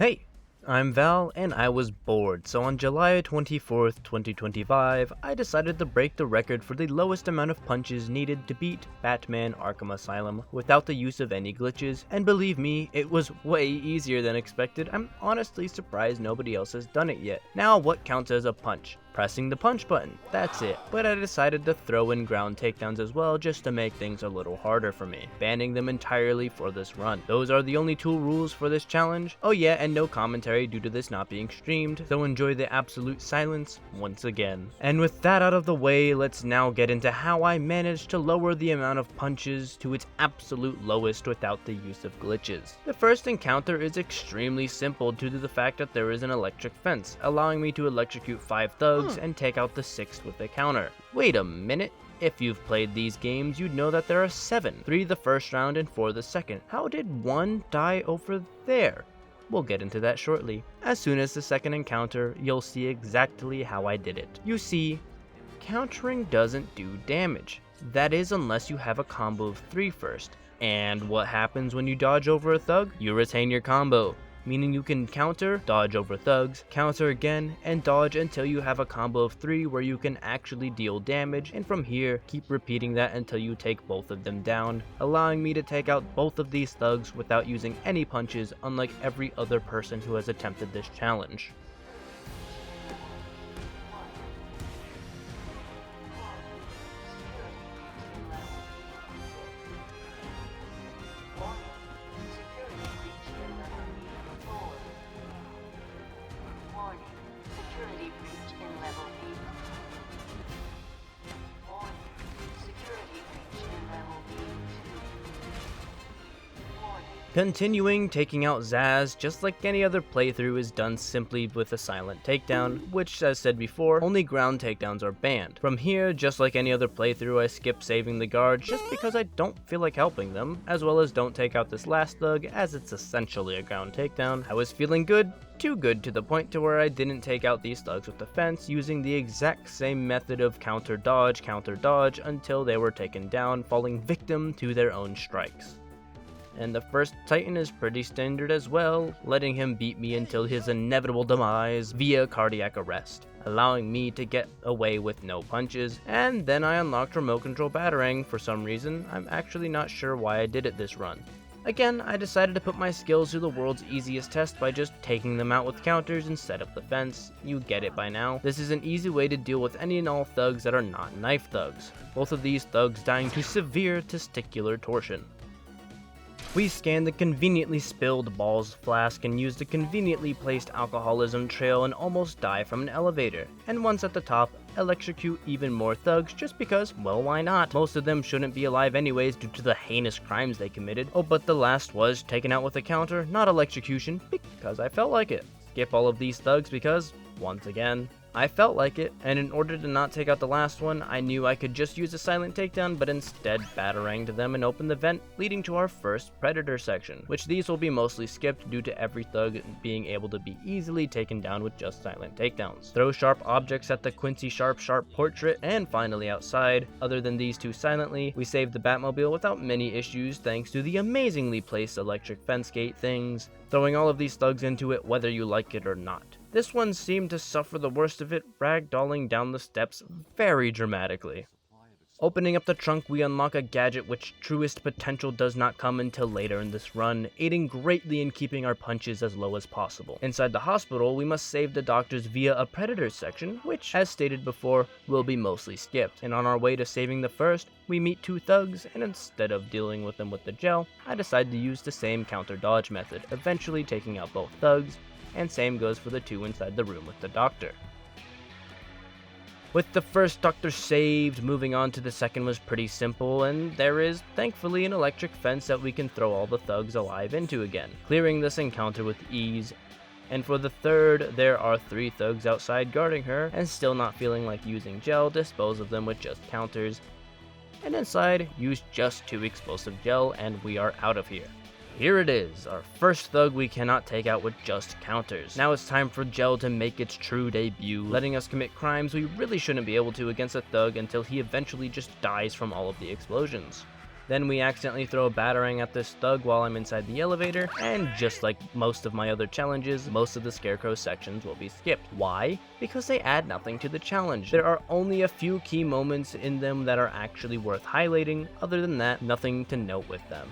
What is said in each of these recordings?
Hey, I'm Val, and I was bored, so on July 24th, 2025, I decided to break the record for the lowest amount of punches needed to beat Batman Arkham Asylum without the use of any glitches, and believe me, it was way easier than expected. I'm honestly surprised nobody else has done it yet. Now, what counts as a punch? Pressing the punch button, that's it. But I decided to throw in ground takedowns as well just to make things a little harder for me, banning them entirely for this run. Those are the only two rules for this challenge. Oh yeah, and no commentary due to this not being streamed, so enjoy the absolute silence once again. And with that out of the way, let's now get into how I managed to lower the amount of punches to its absolute lowest without the use of glitches. The first encounter is extremely simple due to the fact that there is an electric fence, allowing me to electrocute 5 thugs and take out the 6th with a counter. Wait a minute. If you've played these games, you'd know that there are 7. 3 the first round and 4 the second. How did 1 die over there? We'll get into that shortly. As soon as the second encounter, you'll see exactly how I did it. You see, countering doesn't do damage. That is unless you have a combo of 3 first. And what happens when you dodge over a thug? You retain your combo, meaning you can counter, dodge over thugs, counter again, and dodge until you have a combo of 3 where you can actually deal damage, and from here, keep repeating that until you take both of them down, allowing me to take out both of these thugs without using any punches, unlike every other person who has attempted this challenge. Continuing taking out Zaz, just like any other playthrough, is done simply with a silent takedown, which, as said before, only ground takedowns are banned. From here, just like any other playthrough, I skip saving the guards just because I don't feel like helping them, as well as don't take out this last thug as it's essentially a ground takedown. I was feeling good, too good to the point to where I didn't take out these thugs with the fence using the exact same method of counter dodge until they were taken down, falling victim to their own strikes. And the first Titan is pretty standard as well, letting him beat me until his inevitable demise via cardiac arrest, allowing me to get away with no punches, and then I unlocked remote control batarang for some reason. I'm actually not sure why I did it this run. Again, I decided to put my skills to the world's easiest test by just taking them out with counters instead of the fence. You get it by now. This is an easy way to deal with any and all thugs that are not knife thugs, both of these thugs dying to severe testicular torsion. We scan the conveniently spilled balls flask and use the conveniently placed alcoholism trail and almost die from an elevator. And once at the top, electrocute even more thugs just because, well, why not? Most of them shouldn't be alive anyways due to the heinous crimes they committed. Oh, but the last was taken out with a counter, not electrocution, because I felt like it. Skip all of these thugs because, once again, I felt like it, and in order to not take out the last one, I knew I could just use a silent takedown, but instead bataranged them and opened the vent, leading to our first Predator section, which these will be mostly skipped due to every thug being able to be easily taken down with just silent takedowns. Throw sharp objects at the Quincy Sharp portrait, and finally outside. Other than these two silently, we saved the Batmobile without many issues thanks to the amazingly placed electric fence gate things, throwing all of these thugs into it whether you like it or not. This one seemed to suffer the worst of it, ragdolling down the steps very dramatically. Opening up the trunk, we unlock a gadget which truest potential does not come until later in this run, aiding greatly in keeping our punches as low as possible. Inside the hospital, we must save the doctors via a Predator section, which, as stated before, will be mostly skipped. And on our way to saving the first, we meet 2 thugs, and instead of dealing with them with the gel, I decide to use the same counter dodge method, eventually taking out both thugs, and same goes for the 2 inside the room with the doctor. With the first doctor saved, moving on to the second was pretty simple, and there is, thankfully, an electric fence that we can throw all the thugs alive into again, clearing this encounter with ease. And for the third, there are 3 thugs outside guarding her, and still not feeling like using gel, dispose of them with just counters. And inside, use just 2 explosive gel, and we are out of here. Here it is, our first thug we cannot take out with just counters. Now it's time for Gel to make its true debut, letting us commit crimes we really shouldn't be able to against a thug until he eventually just dies from all of the explosions. Then we accidentally throw a batarang at this thug while I'm inside the elevator, and just like most of my other challenges, most of the Scarecrow sections will be skipped. Why? Because they add nothing to the challenge. There are only a few key moments in them that are actually worth highlighting. Other than that, nothing to note with them.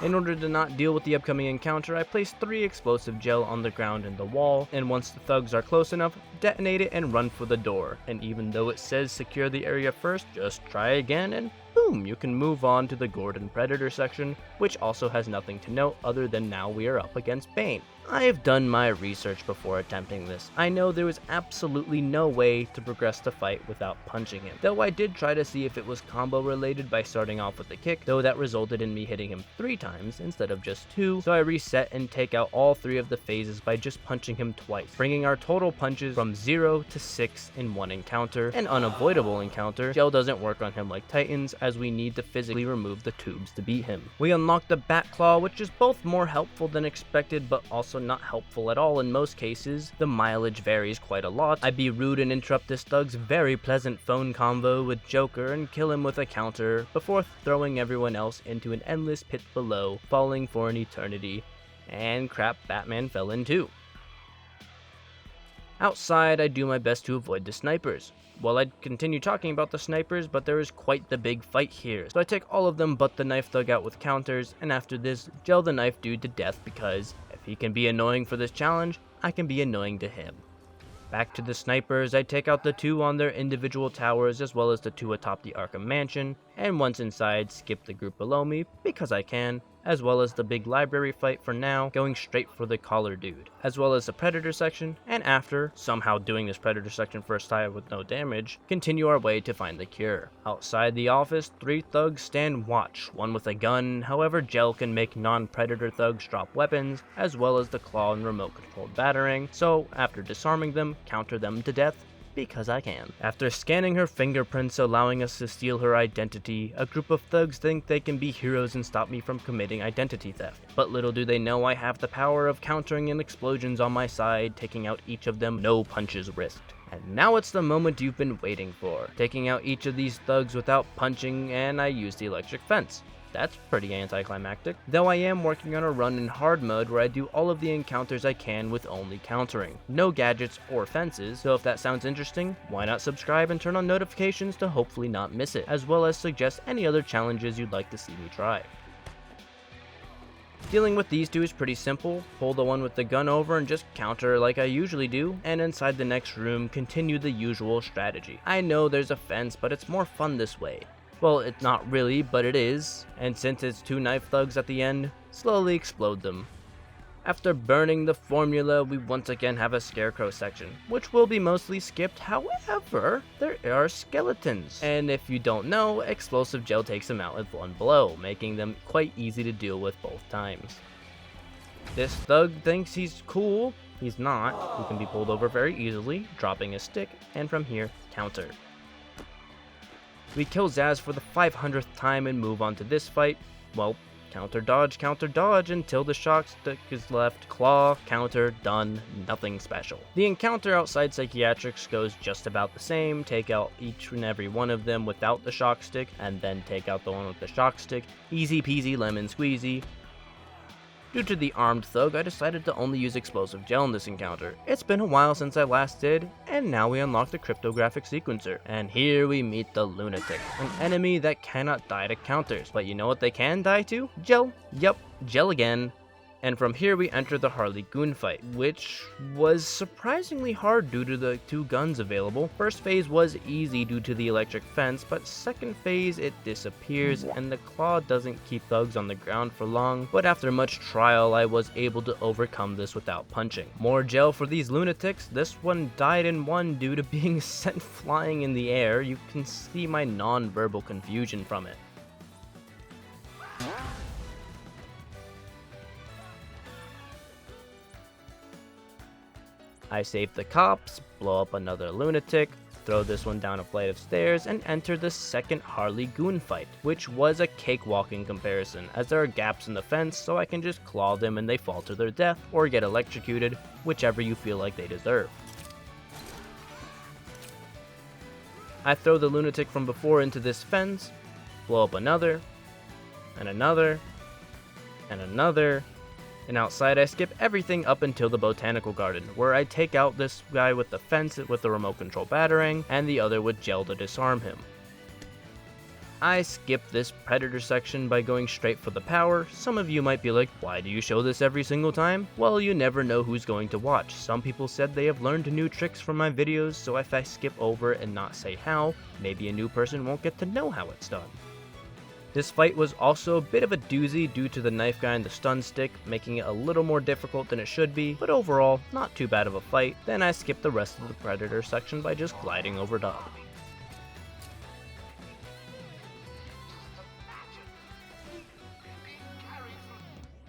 In order to not deal with the upcoming encounter, I place 3 explosive gel on the ground and the wall, and once the thugs are close enough, detonate it and run for the door. And even though it says secure the area first, just try again and boom, you can move on to the Gordon Predator section, which also has nothing to note other than now we are up against Bane. I have done my research before attempting this. I know there was absolutely no way to progress the fight without punching him, though I did try to see if it was combo related by starting off with a kick, though that resulted in me hitting him 3 times instead of just 2, so I reset and take out all 3 of the phases by just punching him twice, bringing our total punches from 0 to 6 in one encounter. An unavoidable encounter. Gel doesn't work on him like Titans, as we need to physically remove the tubes to beat him. We unlock the Bat Claw, which is both more helpful than expected, but also not helpful at all in most cases. The mileage varies quite a lot. I'd be rude and interrupt this thug's very pleasant phone convo with Joker and kill him with a counter before throwing everyone else into an endless pit below, falling for an eternity. And crap, Batman fell in too. Outside, I do my best to avoid the snipers. Well, I'd continue talking about the snipers, but there is quite the big fight here. So I take all of them but the knife thug out with counters, and after this, gel the knife dude to death because if he can be annoying for this challenge, I can be annoying to him. Back to the snipers, I take out the 2 on their individual towers as well as the 2 atop the Arkham Mansion, and once inside, skip the group below me because I can, as well as the big library fight for now, going straight for the collar dude, as well as the Predator section, and after, somehow doing this Predator section first time with no damage, continue our way to find the cure. Outside the office, 3 thugs stand watch, one with a gun, however gel can make non-Predator thugs drop weapons, as well as the claw and remote-controlled batarang, so after disarming them, counter them to death, because I can. After scanning her fingerprints allowing us to steal her identity, a group of thugs think they can be heroes and stop me from committing identity theft. But little do they know I have the power of countering and explosions on my side, taking out each of them, no punches risked. And now it's the moment you've been waiting for, taking out each of these thugs without punching, and I use the electric fence. That's pretty anticlimactic, though I am working on a run in hard mode where I do all of the encounters I can with only countering. No gadgets or fences, so if that sounds interesting, why not subscribe and turn on notifications to hopefully not miss it, as well as suggest any other challenges you'd like to see me try. Dealing with these 2 is pretty simple. Pull the one with the gun over and just counter like I usually do, and inside the next room, continue the usual strategy. I know there's a fence, but it's more fun this way. Well, it's not really, but it is, and since it's 2 knife thugs at the end, slowly explode them. After burning the formula, we once again have a Scarecrow section, which will be mostly skipped. However, there are skeletons, and if you don't know, explosive gel takes them out with 1 blow, making them quite easy to deal with both times. This thug thinks he's cool. He's not. He can be pulled over very easily, dropping a stick, and from here, counter. We kill Zsasz for the 500th time and move on to this fight. Well, counter dodge until the shock stick is left. Claw, counter, done, nothing special. The encounter outside Psychiatrics goes just about the same. Take out each and every one of them without the shock stick, and then take out the one with the shock stick. Easy peasy lemon squeezy. Due to the armed thug, I decided to only use explosive gel in this encounter. It's been a while since I last did, and now we unlock the cryptographic sequencer. And here we meet the Lunatics, an enemy that cannot die to counters. But you know what they can die to? Gel. Yup, gel again. And from here we enter the Harley Goon fight, which was surprisingly hard due to the 2 guns available. First phase was easy due to the electric fence, but second phase it disappears and the claw doesn't keep thugs on the ground for long, but after much trial I was able to overcome this without punching. More gel for these Lunatics. This one died in 1 due to being sent flying in the air. You can see my non-verbal confusion from it. I save the cops, blow up another lunatic, throw this one down a flight of stairs, and enter the second Harley Goon fight, which was a cakewalk in comparison, as there are gaps in the fence so I can just claw them and they fall to their death, or get electrocuted, whichever you feel like they deserve. I throw the lunatic from before into this fence, blow up another, and another, and another, and outside I skip everything up until the Botanical Garden, where I take out this guy with the fence with the remote control batarang, and the other with gel to disarm him. I skip this Predator section by going straight for the power. Some of you might be like, why do you show this every single time? Well, you never know who's going to watch. Some people said they have learned new tricks from my videos, so if I skip over and not say how, maybe a new person won't get to know how it's done. This fight was also a bit of a doozy due to the knife guy and the stun stick, making it a little more difficult than it should be, but overall, not too bad of a fight. Then I skipped the rest of the Predator section by just gliding over top.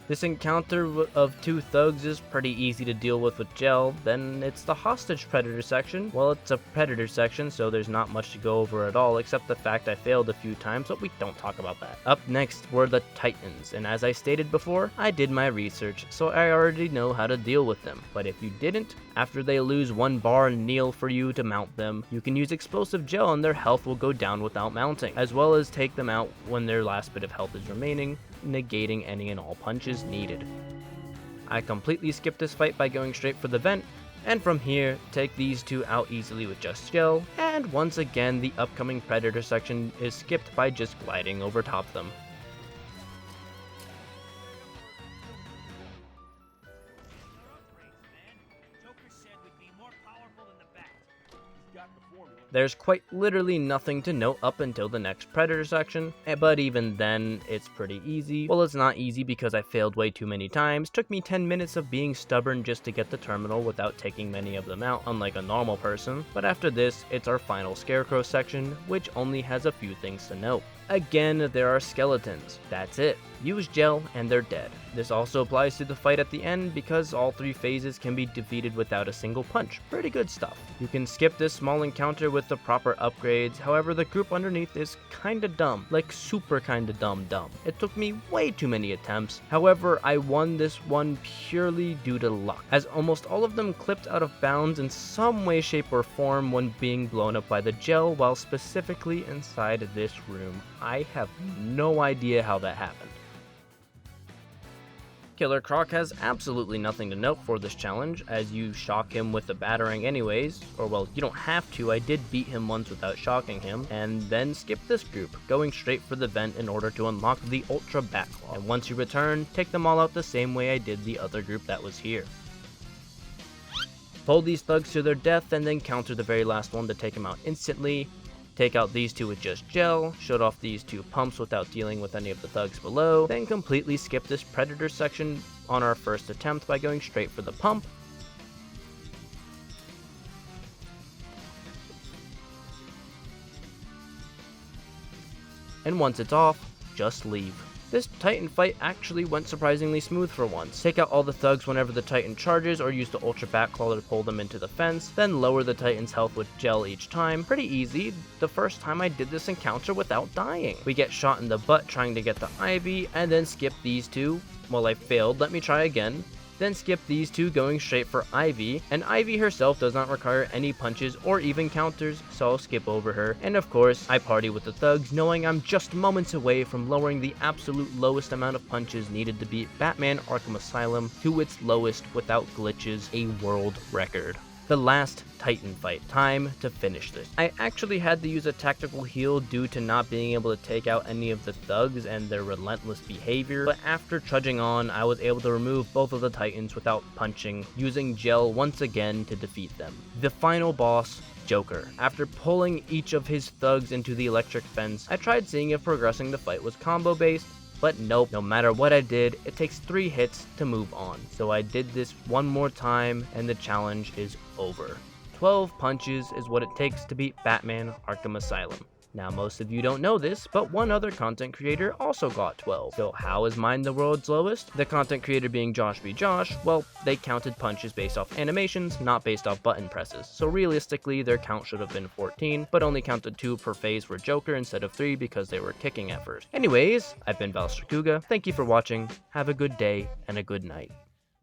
This encounter of two thugs is pretty easy to deal with gel. Then it's the hostage predator section. Well, it's a predator section, so there's not much to go over at all, except the fact I failed a few times, but we don't talk about that. Up next were the Titans, and as I stated before, I did my research, so I already know how to deal with them. But if you didn't, after they lose one bar and kneel for you to mount them, you can use explosive gel and their health will go down without mounting, as well as take them out when their last bit of health is remaining, negating any and all punches needed. I completely skipped this fight by going straight for the vent, and from here, take these two out easily with just gel, and once again the upcoming Predator section is skipped by just gliding over top them. There's quite literally nothing to note up until the next Predator section, but even then, it's pretty easy. Well, it's not easy because I failed way too many times. Took me 10 minutes of being stubborn just to get the terminal without taking many of them out, unlike a normal person. But after this, it's our final Scarecrow section, which only has a few things to note. Again, there are skeletons. That's it. Use gel and they're dead. This also applies to the fight at the end because all three phases can be defeated without a single punch. Pretty good stuff. You can skip this small encounter with the proper upgrades, however the group underneath is kinda dumb. Like super kinda dumb. It took me way too many attempts, however I won this one purely due to luck, as almost all of them clipped out of bounds in some way, shape, or form when being blown up by the gel, while specifically inside this room. I have no idea how that happened. Killer Croc has absolutely nothing to note for this challenge, as you shock him with the batarang anyways, or well, you don't have to. I did beat him once without shocking him, and then skip this group, going straight for the vent in order to unlock the Ultra Batclaw, and once you return, take them all out the same way I did the other group that was here. Pull these thugs to their death, and then counter the very last one to take him out instantly. Take out these two with just gel, shut off these two pumps without dealing with any of the thugs below, then completely skip this Predator section on our first attempt by going straight for the pump. And once it's off, just leave. This Titan fight actually went surprisingly smooth for once. Take out all the thugs whenever the Titan charges, or use the Ultra Batclaw to pull them into the fence, then lower the Titan's health with gel each time. Pretty easy, the first time I did this encounter without dying. We get shot in the butt trying to get the Ivy, and then skip these two. Well, I failed, let me try again. Then skip these two going straight for Ivy, and Ivy herself does not require any punches or even counters, so I'll skip over her. And of course, I party with the thugs, knowing I'm just moments away from lowering the absolute lowest amount of punches needed to beat Batman Arkham Asylum to its lowest without glitches, a world record. The last Titan fight. Time to finish this. I actually had to use a tactical heal due to not being able to take out any of the thugs and their relentless behavior, but after trudging on, I was able to remove both of the Titans without punching, using gel once again to defeat them. The final boss, Joker. After pulling each of his thugs into the electric fence, I tried seeing if progressing the fight was combo based, but nope, no matter what I did, it takes 3 hits to move on. So I did this one more time and the challenge is over. 12 punches is what it takes to beat Batman Arkham Asylum. Now most of you don't know this, but one other content creator also got 12. So how is mine the world's lowest? The content creator being Josh v Josh, well, they counted punches based off animations, not based off button presses. So realistically, their count should have been 14, but only counted 2 per phase for Joker instead of 3 because they were kicking at first. Anyways, I've been Valstracuga, thank you for watching, have a good day and a good night.